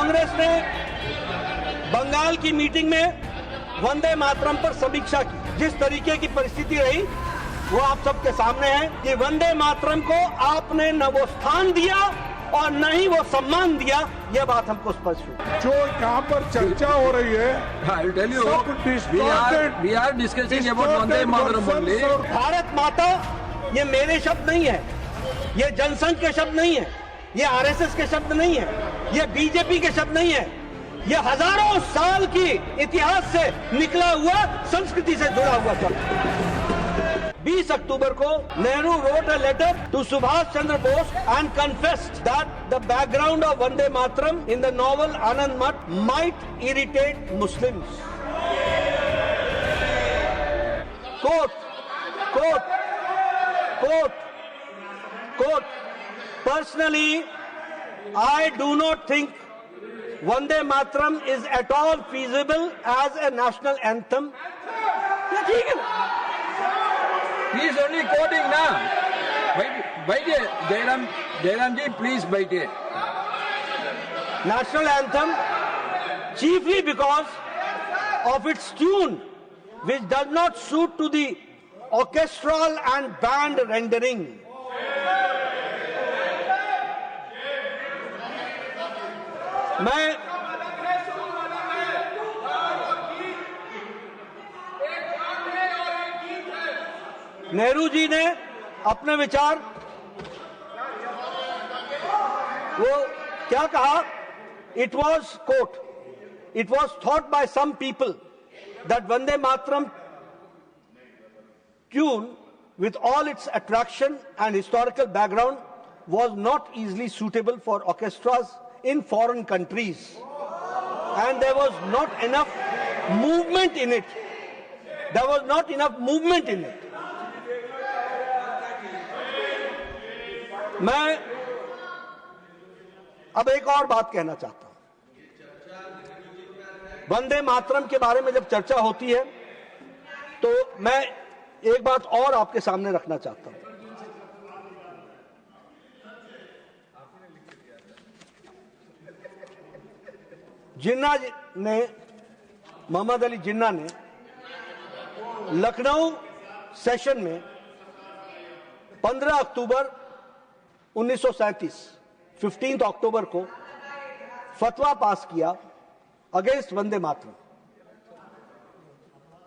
कांग्रेस ने बंगाल की मीटिंग में वंदे मातरम पर समीक्षा की। जिस तरीके की परिस्थिति रही वो आप सबके सामने है कि वंदे मातरम को आपने न वो स्थान दिया और न ही वो सम्मान दिया, ये बात हमको स्पष्ट हुई। जो यहाँ पर चर्चा हो रही है, I'll tell you, सब we are discussing about Vande Mataram only. Bharat माता ये मेरे शब्द नहीं है, ये जनसंघ के शब्द नहीं है, ये आरएसएस के शब्द नहीं है, ये बीजेपी के शब्द नहीं है, ये हजारों साल की इतिहास से निकला हुआ, संस्कृति से जुड़ा हुआ शब्द। 20 अक्टूबर को Nehru wrote a letter to Subhash Chandra Bose and confessed that the background of Vande Mataram in the novel Anand Math might irritate Muslims. Quote, quote, quote, quote, personally, I do not think Vande Mataram is at all feasible as a national anthem. He is only quoting now. Wait it, Jairam ji, please wait it. National anthem, chiefly because of its tune, which does not suit to the orchestral and band rendering. मैं नेहरू जी ने अपने विचार वो क्या कहा? It was, quote, it was thought by some people that Vande Mataram tune with all its attraction and historical background was not easily suitable for orchestras in foreign countries, and there was not enough movement in it. There was not enough movement in it. मैं अब एक और बात कहना चाहता हूं। वंदे मातरम के बारे में जब चर्चा होती है तो मैं एक बात और आपके सामने रखना चाहता हूं। जिन्ना ने, मोहम्मद अली जिन्ना ने लखनऊ सेशन में 15 अक्टूबर 1937 15 अक्टूबर को फतवा पास किया अगेंस्ट वंदे मातरम।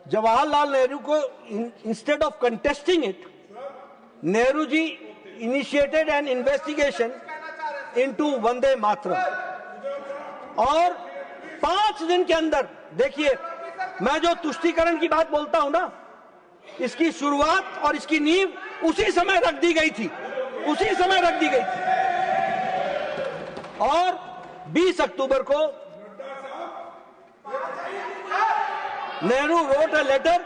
जवाहरलाल नेहरू को instead of contesting it, Nehru ji initiated an investigation into Vande Mataram और 5 दिन के अंदर, देखिए मैं जो तुष्टीकरण की बात बोलता हूं ना, इसकी शुरुआत और इसकी नींव उसी समय रख दी गई थी, उसी समय रख दी गई थी। और 20 अक्टूबर को Nehru wrote a letter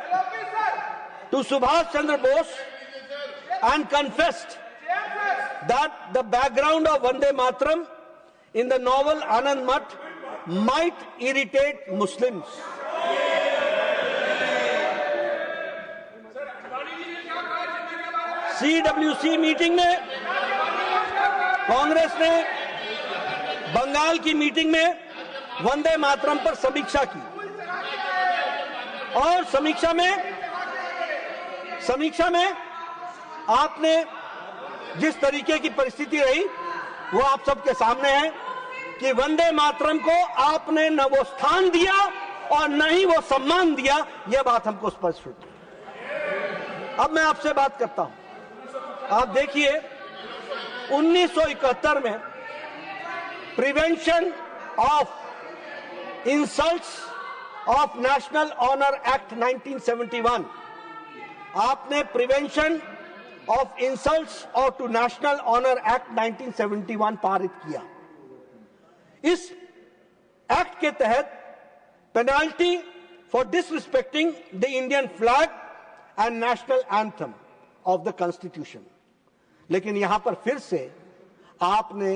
to Subhash Chandra Bose and confessed that the background of Vande Mataram in the novel Anand Math might irritate Muslims. CWC meeting में कांग्रेस ने बंगाल की मीटिंग में वंदे मातरम पर समीक्षा की और समीक्षा में आपने जिस तरीके की परिस्थिति रही वो आप सबके सामने है कि वंदे मातरम को आपने न वो स्थान दिया और न ही वो सम्मान दिया, यह बात हमको स्पष्ट हुई। अब मैं आपसे बात करता हूं। आप देखिए 1971 में prevention of insults of national honour act 1971, आपने प्रिवेंशन ऑफ इंसल्ट्स और टू नेशनल ऑनर एक्ट 1971 पारित किया। इस एक्ट के तहत penalty for disrespecting the Indian flag and national anthem of the constitution. लेकिन यहां पर फिर से आपने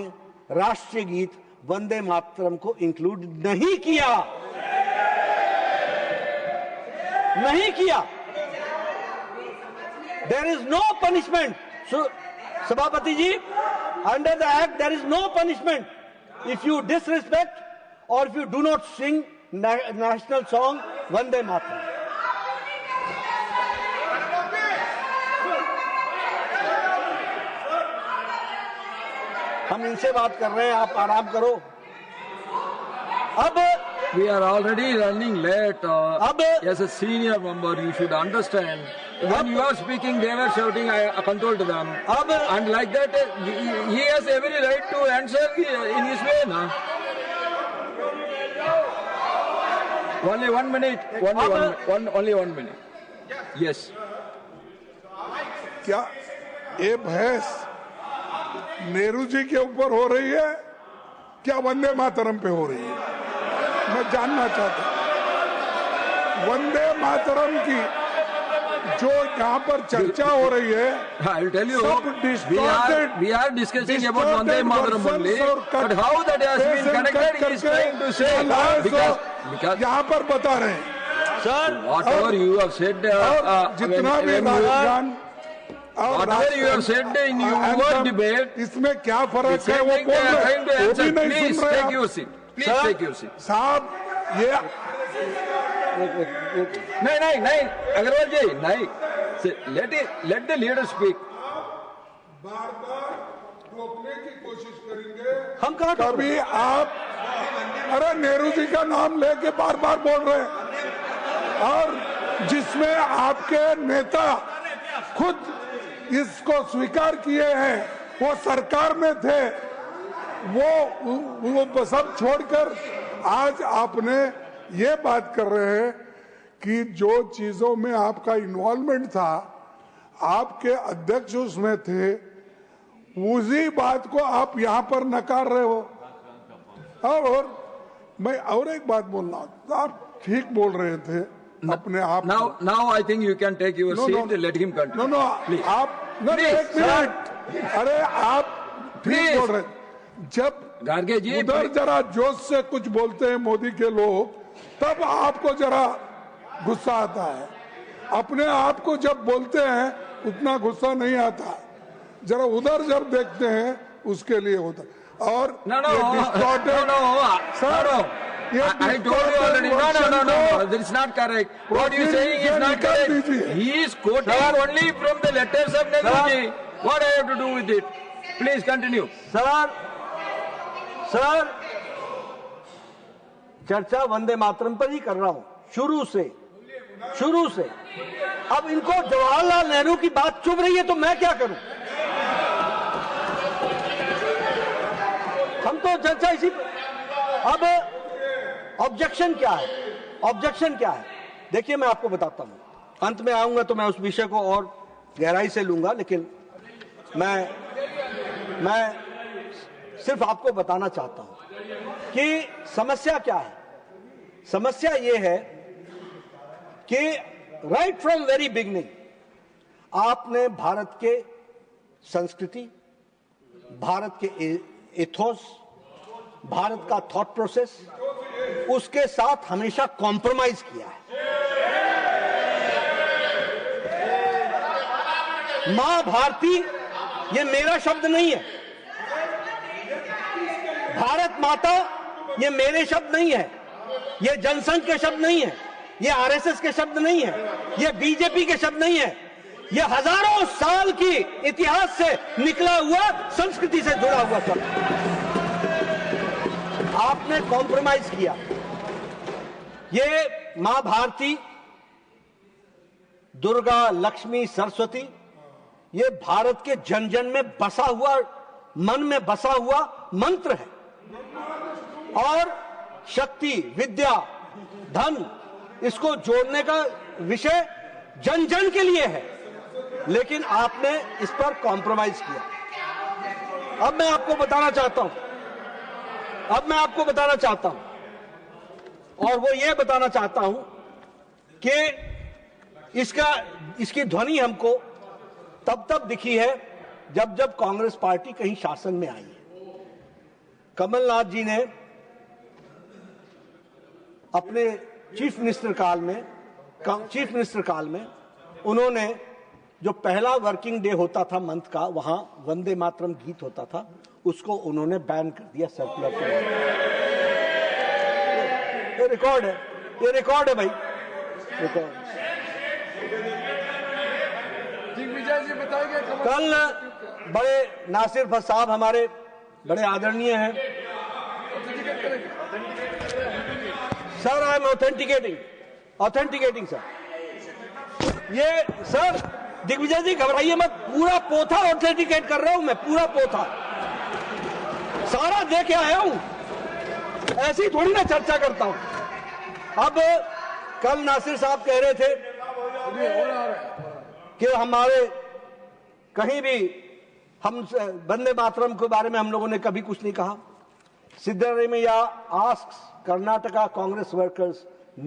राष्ट्रीय गीत वंदे मातरम को इंक्लूड नहीं किया, नहीं किया। देयर इज नो पनिशमेंट, सभापति जी, under the act there is no punishment if you disrespect or if you do not sing national song Vande Mataram. हम इनसे बात कर रहे हैं, आप आराम करो। अब we are already running late. As a senior member, you should understand. When you are speaking, they were shouting, I controlled them. And like that, he has every right to answer in his way. Na? Only 1 minute. Only 1 minute. Yes. क्या ये बहस नेहरू जी के ऊपर हो रही है, क्या वंदे मातरम पे हो रही है? मैं जानना चाहता हूँ। वंदे मातरम की जो यहाँ पर चर्चा हो रही है, I will tell you, सब we are discussing about Vande Mataram only, but how that has been connected, he is trying to say, because यहाँ पर बता रहे हैं sir, whatever you have said, जितना भी Rajasthan whatever you have said in your debate, इसमें क्या फर्क है वो बोल रहे हैं, वो भी नहीं please सुन रहे take आप। your seat. Please take your seat. साहब ये नहीं, अग्रवाल जी, नहीं. Let the leader speak. बार बार रोकने की कोशिश करेंगे। हम कहाँ कभी आप अरे नेहरू जी का नाम लेके बार बार बोल रहे हैं, और जिसमें आपके नेता खुद इसको स्वीकार किए हैं, वो सरकार में थे, वो सब छोड़कर आज आपने ये बात कर रहे हैं कि जो चीजों में आपका इन्वॉल्वमेंट था, आपके अध्यक्ष उसमें थे, उसी बात को आप यहाँ पर नकार रहे हो। और मैं और एक बात बोलना, आप ठीक बोल रहे थे अपने आप। Now I think you can take your seat. Let him continue. No, please. आप Please, एक मिनट, अरे आप ठीक बोल रहे हैं। जब गार्गे जी उधर जरा जोश से कुछ बोलते हैं मोदी के लोग, तब आपको जरा गुस्सा आता है। अपने आप को जब बोलते हैं उतना गुस्सा नहीं आता, जरा उधर जब देखते हैं उसके लिए होता। और No, I told you already. No, that is not correct. What you saying is not correct. He is quoting only from the letters of Nehruji. What I have to do with it? Please continue. Sir, चर्चा वंदे मातरम पर ही कर रहा हूं शुरू से। अब इनको जवाहरलाल नेहरू की बात चुभ रही है तो मैं क्या करूं? हम तो चर्चा इसी। अब ऑब्जेक्शन क्या है? देखिए, मैं आपको बताता हूं, अंत में आऊंगा तो मैं उस विषय को और गहराई से लूंगा, लेकिन मैं सिर्फ आपको बताना चाहता हूं कि समस्या क्या है। समस्या ये है कि राइट फ्रॉम वेरी बिगनिंग आपने भारत के संस्कृति, भारत के एथोस, भारत का थॉट प्रोसेस, उसके साथ हमेशा कॉम्प्रोमाइज किया है। मां भारती ये मेरा शब्द नहीं है, भारत माता ये मेरे शब्द नहीं है, ये जनसंघ के शब्द नहीं है, ये आरएसएस के शब्द नहीं है, ये बीजेपी के शब्द नहीं है, ये हजारों साल की इतिहास से निकला हुआ, संस्कृति से जुड़ा हुआ शब्द। आपने कॉम्प्रोमाइज किया। ये मां भारती, दुर्गा, लक्ष्मी, सरस्वती, ये भारत के जन जन में बसा हुआ, मन में बसा हुआ मंत्र है। और शक्ति, विद्या, धन, इसको जोड़ने का विषय जन जन के लिए है, लेकिन आपने इस पर कॉम्प्रोमाइज किया। अब मैं आपको बताना चाहता हूं, और वो ये बताना चाहता हूं कि इसकी ध्वनि हमको तब दिखी है जब कांग्रेस पार्टी कहीं शासन में आई है। कमलनाथ जी ने अपने चीफ मिनिस्टर काल में उन्होंने जो पहला वर्किंग डे होता था मंथ का, वहां वंदे मातरम गीत होता था, उसको उन्होंने बैन कर दिया सर्कुलर के। ये रिकॉर्ड है, ये रिकॉर्ड है भाई, रिकॉर्ड। दिग्विजय जी बताएंगे। कल बड़े नासिर फत साहब हमारे बड़े आदरणीय हैं। Sir I am authenticating sir. ये सर दिग्विजय जी घबराइए मत, पूरा पोथा ऑथेंटिकेट कर रहा हूं मैं, पूरा पोथा सारा दे के आया हूं, ऐसी थोड़ी ना चर्चा करता हूं। अब कल नासिर साहब कह रहे थे कि हमारे कहीं भी हम वंदे मातरम के बारे में हम लोगों ने कभी कुछ नहीं कहा। Siddaramaiah asks Karnataka Congress workers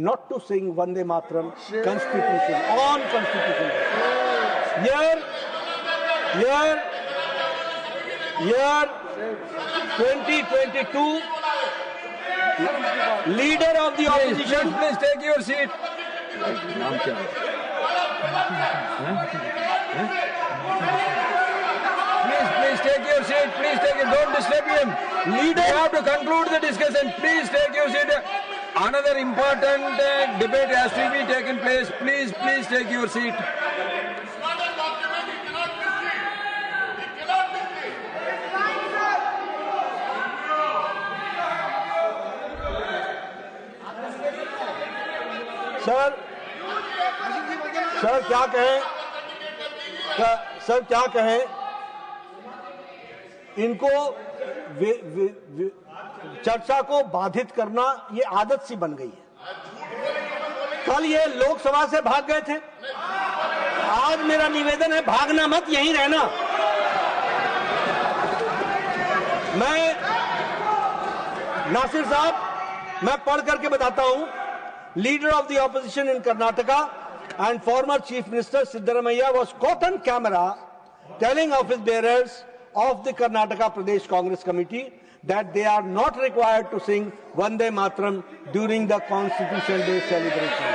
not to sing Vande Mataram Constitution on Constitution Day. Year 2022, leader of the opposition. Please take your seat. Please take your seat. Please take it. Don't disturb him. Leader, you have to conclude the discussion. Please take your seat. Another important debate has to be taken place. Please take your seat. Sir क्या कहें, sir क्या कहें, इनको चर्चा को बाधित करना ये आदत सी बन गई है। कल ये लोकसभा से भाग गए थे, आज मेरा निवेदन है भागना मत, यहीं रहना। मैं नासिर साहब, मैं पढ़ करके बताता हूं। Leader of the opposition in Karnataka and former Chief Minister Siddharamaiah was caught on camera telling office bearers of the Karnataka Pradesh Congress Committee that they are not required to sing Vande Mataram during the Constitution Day celebration.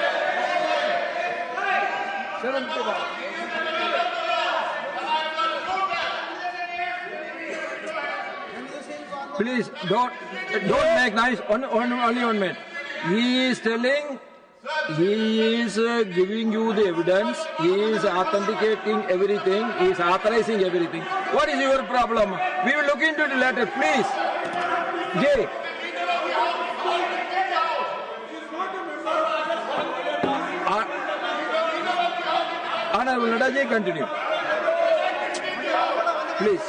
Please don't make noise. Only 1 minute. He is telling. He is giving you the evidence. He is authenticating everything. He is authorizing everything. What is your problem? We will look into the letter, please. Jay. Honorable Nadaji, continue. Please.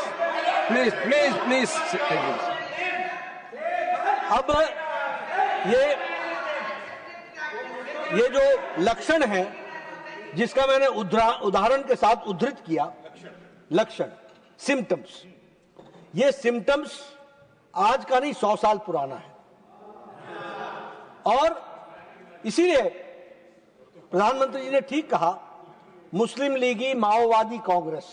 अब ये जो लक्षण है जिसका मैंने उदाहरण के साथ उद्धृत किया, लक्षण, सिम्टम्स, ये सिम्टम्स आज का नहीं 100 साल पुराना है। और इसीलिए प्रधानमंत्री जी ने ठीक कहा, मुस्लिम लीगी माओवादी कांग्रेस